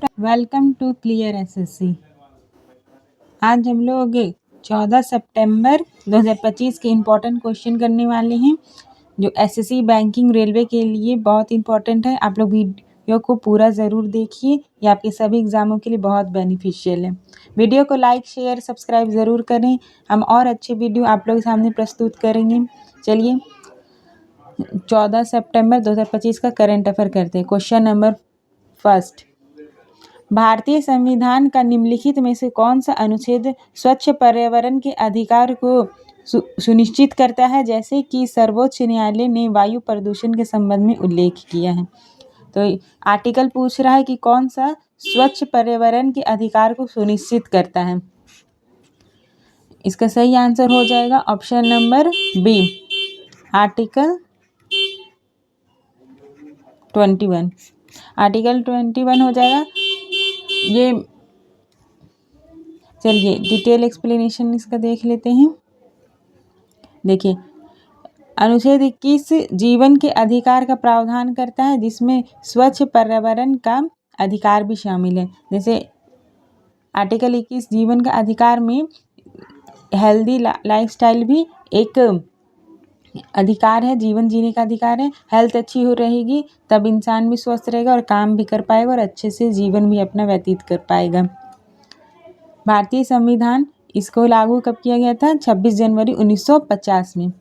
Welcome to clear SSC. आज हम लोग 14 सितंबर 2025 के इम्पोर्टेंट क्वेश्चन करने वाले हैं जो एसएससी बैंकिंग रेलवे के लिए बहुत इम्पोर्टेंट है। आप लोग वीडियो को पूरा ज़रूर देखिए, ये आपके सभी एग्जामों के लिए बहुत बेनिफिशियल है। वीडियो को लाइक शेयर सब्सक्राइब ज़रूर करें। हम और अच्छे वीडियो आप लोग के सामने प्रस्तुत करेंगे। चलिए 14 सितंबर 2025 का करंट अफेयर करते हैं। क्वेश्चन नंबर फर्स्ट, भारतीय संविधान का निम्नलिखित में से कौन सा अनुच्छेद स्वच्छ पर्यावरण के अधिकार को सुनिश्चित करता है, जैसे कि सर्वोच्च न्यायालय ने वायु प्रदूषण के संबंध में उल्लेख किया है। तो आर्टिकल पूछ रहा है कि कौन सा स्वच्छ पर्यावरण के अधिकार को सुनिश्चित करता है। इसका सही आंसर हो जाएगा option number B, article 21। Article 21 हो जाएगा। ये चलिए डिटेल एक्सप्लेनेशन इसका देख लेते हैं। देखिए, अनुच्छेद 21 जीवन के अधिकार का प्रावधान करता है, जिसमें स्वच्छ पर्यावरण का अधिकार भी शामिल है। जैसे आर्टिकल 21 जीवन का अधिकार में हेल्दी लाइफस्टाइल भी एक अधिकार है, जीवन जीने का अधिकार है। हेल्थ अच्छी हो रहेगी तब इंसान भी स्वस्थ रहेगा और काम भी कर पाएगा और अच्छे से जीवन भी अपना व्यतीत कर पाएगा। भारतीय संविधान इसको लागू कब किया गया था? 26 जनवरी 1950 में।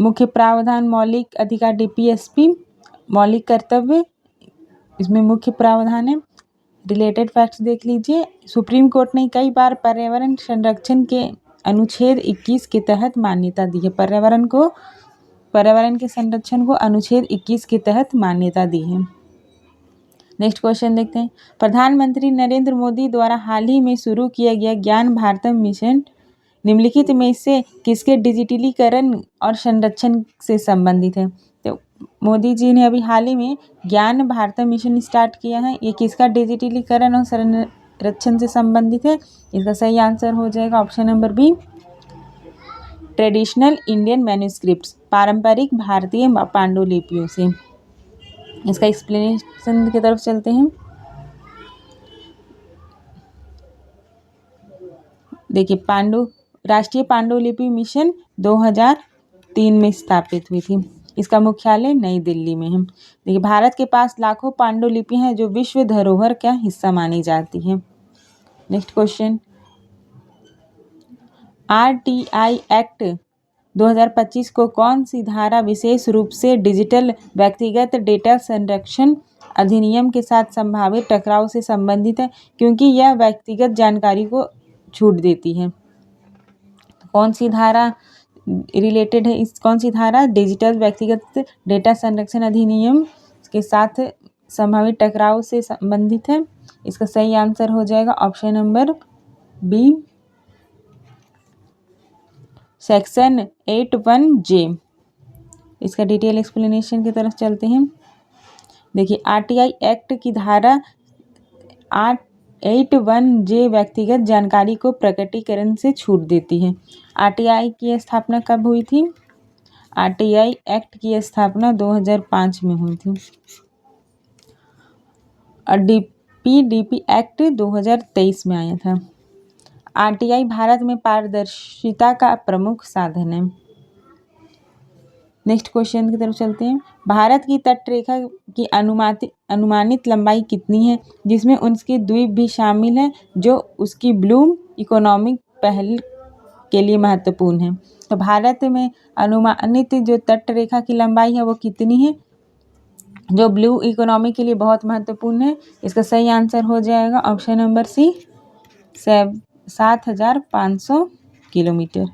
मुख्य प्रावधान मौलिक अधिकार डीपीएसपी, मौलिक कर्तव्य इसमें मुख्य प्रावधान है। रिलेटेड फैक्ट्स देख लीजिए। सुप्रीम कोर्ट ने कई बार पर्यावरण संरक्षण के अनुच्छेद 21 के तहत मान्यता दी है। पर्यावरण के संरक्षण को अनुच्छेद 21 के तहत मान्यता दी है। नेक्स्ट क्वेश्चन देखते हैं। प्रधानमंत्री नरेंद्र मोदी द्वारा हाल ही में शुरू किया गया ज्ञान भारतम मिशन निम्नलिखित में से किसके डिजिटलीकरण और संरक्षण से संबंधित है? तो मोदी जी ने अभी हाल ही में ज्ञान भारतम मिशन स्टार्ट किया है। ये किसका डिजिटलीकरण और संरक्षण से संबंधित है? इसका सही आंसर हो जाएगा option number B, traditional Indian manuscripts, पारंपरिक भारतीय पांडुलिपियों से। इसका एक्सप्लेनेशन की तरफ चलते हैं। देखिए, राष्ट्रीय पांडुलिपि मिशन 2003 में स्थापित हुई थी। इसका मुख्यालय नई दिल्ली में है। देखिए, भारत के पास लाखों पांडुलिपियां हैं जो विश्व धरोहर का हिस्सा मानी जाती हैं। नेक्स्ट क्वेश्चन, आरटीआई एक्ट 2025 को कौन सी धारा विशेष रूप से डिजिटल व्यक्तिगत डेटा संरक्षण अधिनियम के साथ संभावित टकराव से संबंधित है, क्योंकि यह व्यक्तिगत जानकारी को छूट देती है? कौन सी धारा रिलेटेड है? कौन सी धारा डिजिटल व्यक्तिगत डेटा संरक्षण अधिनियम के साथ संभावित टकराव से संबंधित है? इसका सही आंसर हो जाएगा option number B, section 81J। इसका डिटेल एक्सप्लेनेशन की तरफ चलते हैं। देखिए, आरटीआई एक्ट की धारा 81J व्यक्तिगत जानकारी को प्रकटीकरण से छूट देती है। आरटीआई की स्थापना कब हुई थी? आरटीआई एक्ट की स्थापना 2005 में हुई थी और डीपीडीपी एक्ट 2023 में आया था। आरटीआई भारत में पारदर्शिता का प्रमुख साधन है। नेक्स्ट क्वेश्चन की तरफ चलते हैं। भारत की तटरेखा की अनुमानित लंबाई कितनी है, जिसमें उसके द्वीप भी शामिल हैं, जो उसकी ब्लू इकोनॉमिक पहल के लिए महत्वपूर्ण है? तो भारत में अनुमानित जो तटरेखा की लंबाई है वो कितनी है, जो ब्लू इकोनॉमी के लिए बहुत महत्वपूर्ण है? इसका सही आंसर हो जाएगा ऑप्शन नंबर सी, 7,500 किलोमीटर।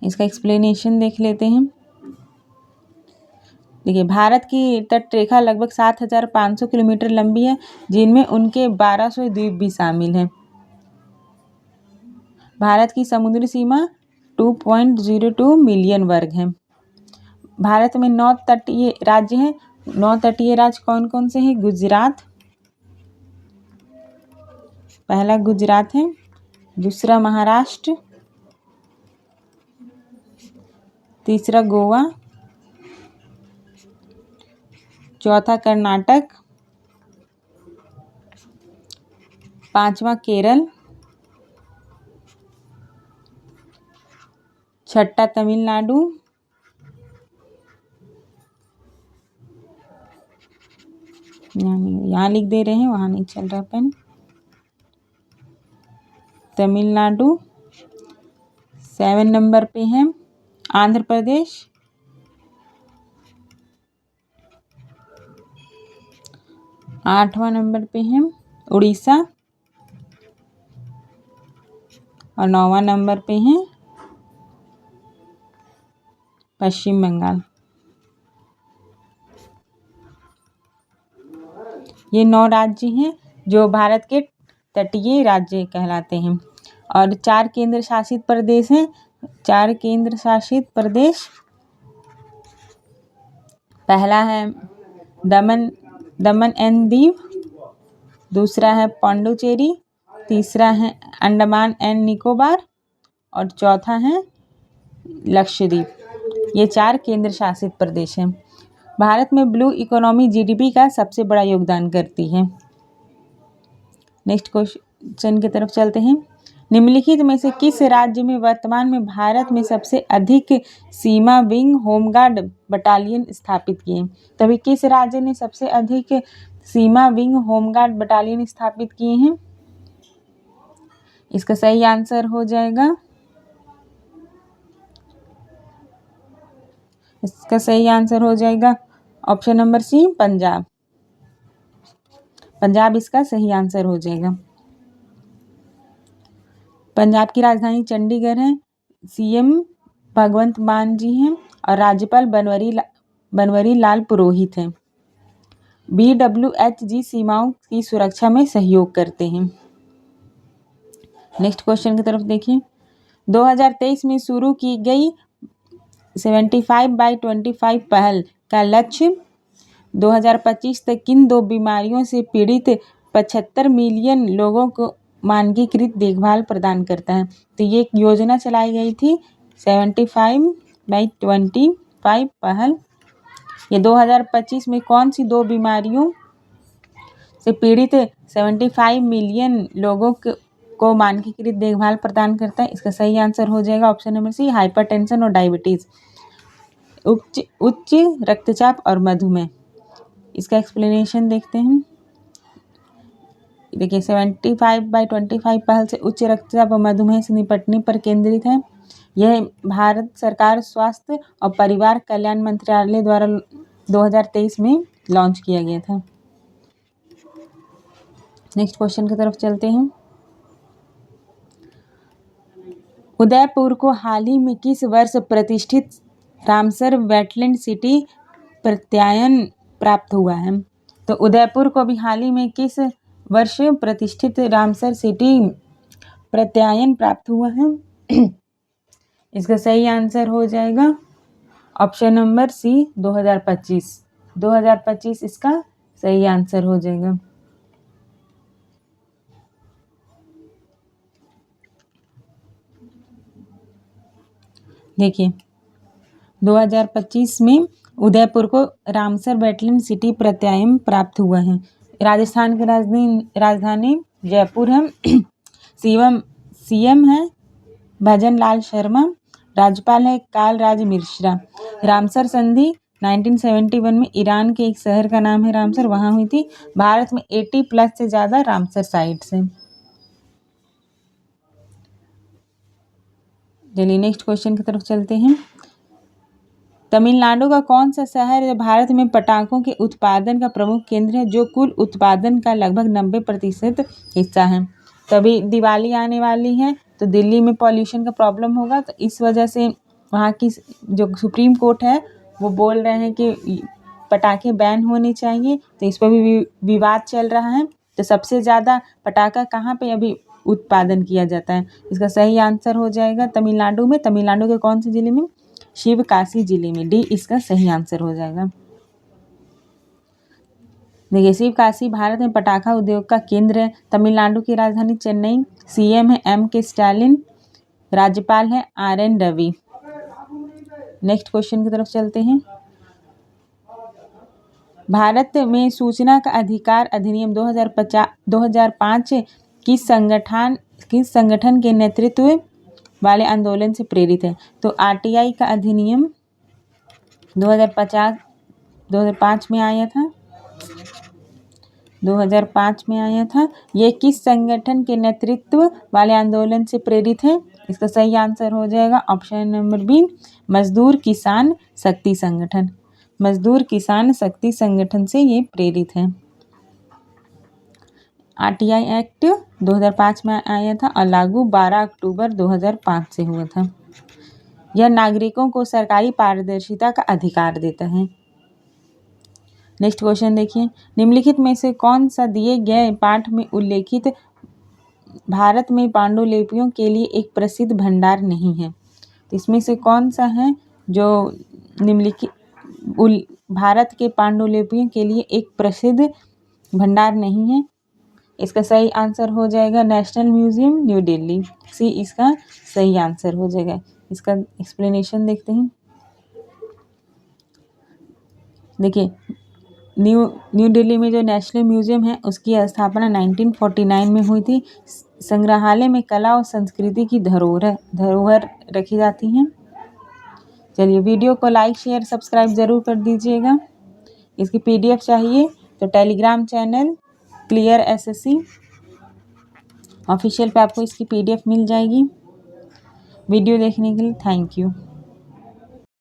इसका एक्सप्लेनेशन देख लेते हैं। देखिए, भारत की तटरेखा लगभग 7,500 किलोमीटर लंबी है, जिनमें उनके 1200 द्वीप भी शामिल हैं। भारत की समुद्री सीमा 2.02 मिलियन वर्ग है। भारत में 9 तटीय राज्य हैं। 9 तटीय राज्य कौन कौन से हैं? गुजरात, पहला गुजरात है, दूसरा महाराष्ट्र, तीसरा गोवा, चौथा कर्नाटक, 5वां केरल, 6ठा तमिलनाडु, यहाँ लिख दे रहे हैं, वहाँ नहीं चल रहा पेन। तमिलनाडु। 7 नंबर पे है आंध्र प्रदेश। 8वां नंबर पे है उड़ीसा और 9वां नंबर पे है पश्चिम बंगाल। ये 9 राज्य हैं जो भारत के तटीय राज्य कहलाते हैं। और 4 केंद्र शासित प्रदेश हैं। 4 केंद्र शासित प्रदेश, पहला है दमन एंड दीव, दूसरा है पौंडुचेरी, तीसरा है अंडमान एंड निकोबार और चौथा है लक्षद्वीप। ये 4 केंद्र शासित प्रदेश हैं। भारत में ब्लू इकोनॉमी जीडीपी का सबसे बड़ा योगदान करती है। नेक्स्ट क्वेश्चन की तरफ चलते हैं। निम्नलिखित में से किस राज्य में वर्तमान में भारत में सबसे अधिक सीमा विंग होमगार्ड बटालियन स्थापित किए? तभी किस राज्य ने सबसे अधिक सीमा विंग होमगार्ड बटालियन स्थापित किए हैं? इसका सही आंसर हो जाएगा, इसका सही आंसर हो जाएगा option number C, Punjab. Punjab इसका सही आंसर हो जाएगा। पंजाब की राजधानी चंडीगढ़ है। सीएम भगवंत मान जी हैं और राज्यपाल बनवारी लाल पुरोहित हैं। BWHG सीमाओं की सुरक्षा में सहयोग करते हैं। नेक्स्ट क्वेश्चन की तरफ देखिए। 2023 में शुरू की गई 75/25 पहल का लक्ष्य 2025 तक किन 2 बीमारियों से पीड़ित 75 मिलियन लोगों को मानकीकृत देखभाल प्रदान करता है? तो ये एक योजना चलाई गई थी 75/25 पहल। ये 2025 में कौन सी 2 बीमारियों से पीड़ित 75 मिलियन लोगों को मानकीकृत देखभाल प्रदान करता है? इसका सही आंसर हो जाएगा ऑप्शन नंबर सी, हाइपरटेंशन और डायबिटीज, उच्च रक्तचाप और मधुमेह। इसका एक्सप्लेनेशन देखते हैं। देखिए 75/25 पहल से उच्च रक्तचाप और मधुमेह से निपटने पर केंद्रित है। यह भारत सरकार स्वास्थ्य और परिवार कल्याण मंत्रालय द्वारा 2023 में लॉन्च किया गया था। नेक्स्ट क्वेश्चन की तरफ चलते हैं। उदयपुर को हाल ही में किस वर्ष प्रतिष्ठित रामसर वेटलैंड सिटी प्रत्यायन प्राप्त हुआ है? तो उदयपुर को भी हाल ही में किस वर्ष प्रतिष्ठित रामसर सिटी प्रत्यायन प्राप्त हुआ है? इसका सही आंसर हो जाएगा ऑप्शन नंबर सी, 2025। 2025 इसका सही आंसर हो जाएगा। देखिए 2025 में उदयपुर को रामसर वेटलैंड सिटी प्रत्यायन प्राप्त हुआ है। राजस्थान की राजधानी जयपुर है। सीएम है भजन लाल शर्मा, राज्यपाल है कालराज मिश्रा। रामसर संधि 1971 में ईरान के एक शहर का नाम है रामसर, वहाँ हुई थी। भारत में 80+ से ज़्यादा रामसर साइट्स हैं। चलिए नेक्स्ट क्वेश्चन की तरफ चलते हैं। तमिलनाडु का कौन सा शहर है भारत में पटाखों के उत्पादन का प्रमुख केंद्र है, जो कुल उत्पादन का लगभग 90% हिस्सा है? तभी दिवाली आने वाली है तो दिल्ली में पॉल्यूशन का प्रॉब्लम होगा, तो इस वजह से वहाँ की जो सुप्रीम कोर्ट है वो बोल रहे हैं कि पटाखे बैन होने चाहिए। तो इस पर भी विवाद चल रहा है। तो सबसे ज़्यादा पटाखा कहाँ पे अभी उत्पादन किया जाता है? इसका सही आंसर हो जाएगा तमिलनाडु में। तमिलनाडु के कौन से जिले में? शिवकाशी जिले में। डी इसका सही आंसर हो जाएगा। देखिए शिवकाशी भारत में पटाखा उद्योग का केंद्र है। तमिलनाडु की राजधानी चेन्नई। सीएम है M.K. स्टालिन, राज्यपाल है R.N. रवि। नेक्स्ट क्वेश्चन की तरफ चलते हैं। भारत में सूचना का अधिकार अधिनियम 2005 किस संगठन के नेतृत्व वाले आंदोलन से प्रेरित है? तो आरटीआई का अधिनियम 2005 में आया था। 2005 में आया था। ये किस संगठन के नेतृत्व वाले आंदोलन से प्रेरित है? इसका सही आंसर हो जाएगा ऑप्शन नंबर बी, मजदूर किसान शक्ति संगठन। मजदूर किसान शक्ति संगठन से ये प्रेरित है। आरटीआई एक्ट 2005 में आया था और लागू 12 अक्टूबर 2005 से हुआ था। यह नागरिकों को सरकारी पारदर्शिता का अधिकार देता है। नेक्स्ट क्वेश्चन देखिए, निम्नलिखित में से कौन सा दिए गए पाठ में उल्लेखित भारत में पांडुलिपियों के लिए एक प्रसिद्ध भंडार नहीं है? तो इसमें से कौन सा है जो निम्नलिखित भारत के पांडुलिपियों के लिए एक प्रसिद्ध भंडार नहीं है? इसका सही आंसर हो जाएगा नेशनल म्यूजियम न्यू दिल्ली। सी इसका सही आंसर हो जाएगा। इसका एक्सप्लेनेशन देखते हैं। देखिए, न्यू दिल्ली में जो नेशनल म्यूजियम है उसकी स्थापना 1949 में हुई थी। संग्रहालय में कला और संस्कृति की धरोहर रखी जाती हैं। चलिए, वीडियो को लाइक शेयर सब्सक्राइब ज़रूर कर दीजिएगा। इसकी पीडीएफ चाहिए तो Telegram channel clear SSC official पे आपको इसकी पीडीएफ मिल जाएगी। वीडियो देखने के लिए थैंक यू।